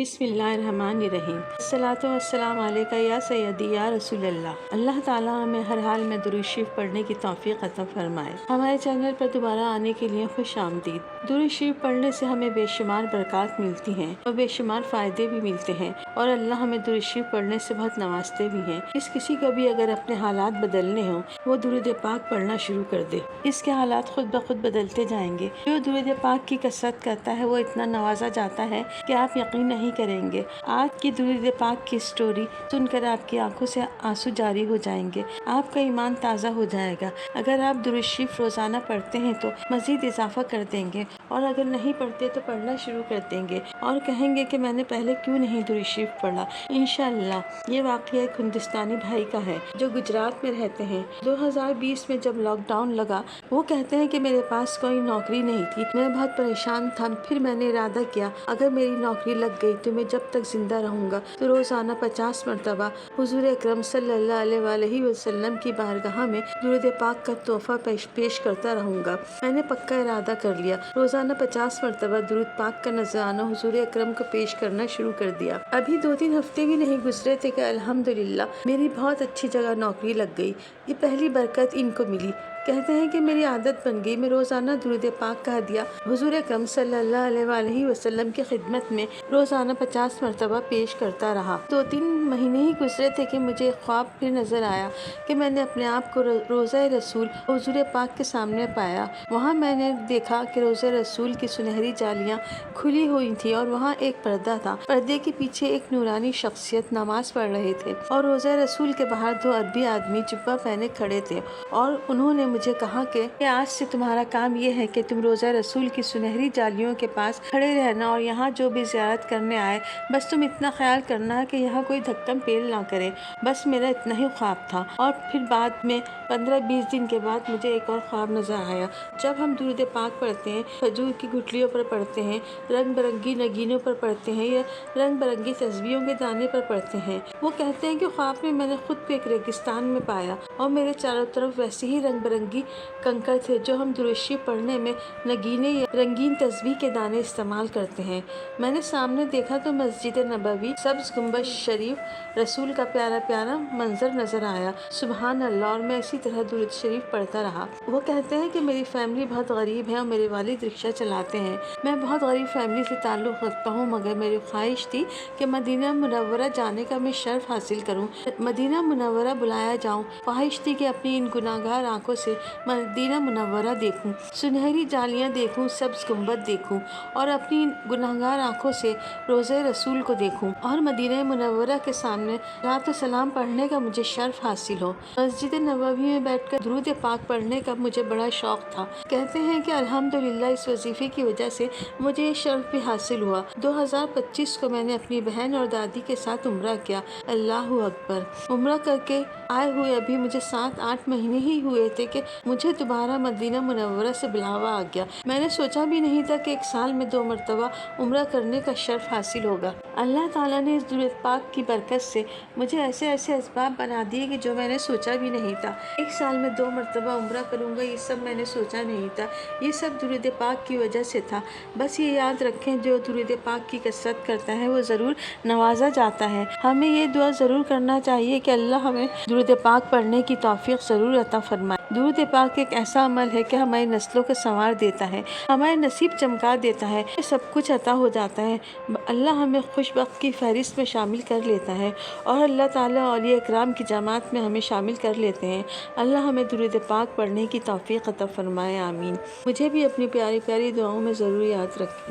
بسم اللہ الرحمن الرحیم۔ الصلاۃ والسلام علیکہ یا سیدی یا رسول اللہ۔ اللہ تعالیٰ ہمیں ہر حال میں درود شریف پڑھنے کی توفیق عطا فرمائے۔ ہمارے چینل پر دوبارہ آنے کے لیے خوش آمدید۔ درود شریف پڑھنے سے ہمیں بے شمار برکات ملتی ہیں اور بے شمار فائدے بھی ملتے ہیں، اور اللہ ہمیں درود شریف پڑھنے سے بہت نوازتے بھی ہیں۔ کسی کو بھی اگر اپنے حالات بدلنے ہوں وہ درود پاک پڑھنا شروع کر دے، اس کے حالات خود بخود بدلتے جائیں گے۔ جو درود پاک کی کثرت کرتا ہے وہ اتنا نوازا جاتا ہے کہ آپ یقین نہیں کریں گے۔ آج کی درود پاک کی سٹوری سن کر آپ کی آنکھوں سے آنسو جاری ہو جائیں گے، آپ کا ایمان تازہ ہو جائے گا۔ اگر آپ درود شریف روزانہ پڑھتے ہیں تو مزید اضافہ کر دیں گے، اور اگر نہیں پڑھتے تو پڑھنا شروع کر دیں گے اور کہیں گے کہ میں نے پہلے کیوں نہیں درود شریف پڑھا۔ انشاءاللہ یہ واقعہ ایک ہندوستانی بھائی کا ہے جو گجرات میں رہتے ہیں۔ 2020 میں جب لاک ڈاؤن لگا، وہ کہتے ہیں کہ میرے پاس کوئی نوکری نہیں تھی، میں بہت پریشان تھا۔ پھر میں نے ارادہ کیا اگر میری نوکری لگ گئی تو میں جب تک زندہ رہوں گا تو روزانہ 50 مرتبہ حضور اکرم صلی اللہ علیہ وآلہ وسلم کی بارگاہ میں درود پاک کا تحفہ پیش کرتا رہوں گا۔ میں نے پکا ارادہ کر لیا، روزانہ 50 مرتبہ درود پاک کا نذرانہ حضور اکرم کو پیش کرنا شروع کر دیا۔ ابھی 2-3 ہفتے بھی نہیں گزرے تھے کہ الحمدللہ میری بہت اچھی جگہ نوکری لگ گئی۔ یہ پہلی برکت ان کو ملی۔ کہتے ہیں کہ میری عادت بن گئی، میں روزانہ درود پاک کا ہدیہ حضور اکرم صلی اللہ علیہ وآلہ وسلم کی خدمت میں روزانہ 50 مرتبہ پیش کرتا رہا۔ 2-3 مہینے ہی گزرے تھے کہ مجھے ایک خواب پھر نظر آیا کہ میں نے اپنے آپ کو روضہ رسول حضور پاک کے سامنے پایا۔ وہاں میں نے دیکھا کہ روضہ رسول کی سنہری جالیاں کھلی ہوئی تھی اور وہاں ایک پردہ تھا۔ پردے کے پیچھے ایک نورانی شخصیت نماز پڑھ رہے تھے، اور روضہ رسول کے باہر 2 عربی آدمی جبہ پہنے کھڑے تھے، اور انہوں نے مجھے کہا کہ آج سے تمہارا کام یہ ہے کہ تم روضہ رسول کی سنہری جالیوں کے پاس کھڑے رہنا، اور یہاں جو بھی زیارت کرنے آئے بس تم اتنا خیال کرنا کہ یہاں کوئی دھکم پیل نہ کرے۔ بس میرا اتنا ہی خواب تھا۔ اور پھر بعد میں 15-20 دن کے بعد مجھے ایک اور خواب نظر آیا۔ جب ہم درود پاک پڑھتے ہیں، کھجور کی گٹھلیوں پر پڑھتے ہیں، رنگ برنگی نگینوں پر پڑھتے ہیں، یا رنگ برنگی تسبیحوں کے دانے پر پڑھتے ہیں، وہ کہتے ہیں کہ خواب میں نے خود کو ایک ریگستان میں پایا، اور میرے چاروں طرف ویسے ہی رنگ برنگی کنکر تھے جو ہم درود شریف پڑھنے میں نگینے یا رنگین تسبیح کے دانے استعمال کرتے ہیں۔ میں نے سامنے دیکھا تو مسجد نبوی، سبز گنبد شریف، رسول کا پیارا پیارا منظر نظر آیا۔ سبحان اللہ! اور میں اسی طرح درود شریف پڑھتا رہا۔ وہ کہتے ہیں کہ میری فیملی بہت غریب ہے اور میرے والد رکشہ چلاتے ہیں۔ میں بہت غریب فیملی سے تعلق رکھتا ہوں، مگر میری خواہش تھی کہ مدینہ منورہ جانے کا میں شرف حاصل کروں، مدینہ منورہ بلایا جاؤں۔ خواہش تھی کہ اپنی ان گناہگار آنکھوں سے مدینہ منورہ دیکھوں، سنہری جالیاں دیکھوں، سبز گنبد دیکھوں، اور اپنی گناہگار آنکھوں سے روضہ رسول کو دیکھوں، اور مدینہ منورہ کے سامنے صلاۃ و سلام پڑھنے کا مجھے شرف حاصل ہو۔ مسجد نبوی میں بیٹھ کر درود پاک پڑھنے کا مجھے بڑا شوق تھا۔ کہتے ہیں کہ الحمدللہ اس وظیفے کی وجہ سے مجھے یہ شرف بھی حاصل ہوا۔ 2025 کو میں نے اپنی بہن اور دادی کے ساتھ عمرہ کیا۔ اللہ اکبر! عمرہ کر کے آئے ہوئے ابھی مجھے 7-8 مہینے ہی ہوئے تھے کہ مجھے دوبارہ مدینہ منورہ سے بلاوا آ گیا۔ میں نے سوچا بھی نہیں تھا کہ 1 سال میں 2 مرتبہ عمرہ کرنے کا شرف حاصل ہوگا۔ اللہ تعالیٰ نے اس درود پاک کی برکت سے مجھے ایسے اسباب بنا دیے کہ جو میں نے سوچا بھی نہیں تھا۔ 1 سال میں 2 مرتبہ عمرہ کروں گا، یہ سب میں نے سوچا نہیں تھا۔ یہ سب درود پاک کی وجہ سے تھا۔ بس یہ یاد رکھیں، جو درود پاک کی کثرت کرتا ہے وہ ضرور نوازا جاتا ہے۔ ہمیں یہ دعا ضرور کرنا چاہیے کہ اللہ ہمیں درود پاک پڑھنے کی توفیق ضرور عطا فرمائے۔ درود پاک ایک ایسا عمل ہے کہ ہماری نسلوں کو سنوار دیتا ہے، ہمارے نصیب چمکا دیتا ہے، سب کچھ عطا ہو جاتا ہے۔ اللہ ہمیں خوش بخت کی فہرست میں شامل کر لیتا ہے، اور اللہ تعالیٰ اولیاء اکرام کی جماعت میں ہمیں شامل کر لیتے ہیں۔ اللہ ہمیں درود پاک پڑھنے کی توفیق عطا فرمائے، آمین۔ مجھے بھی اپنی پیاری پیاری دعاؤں میں ضرور یاد رکھیں۔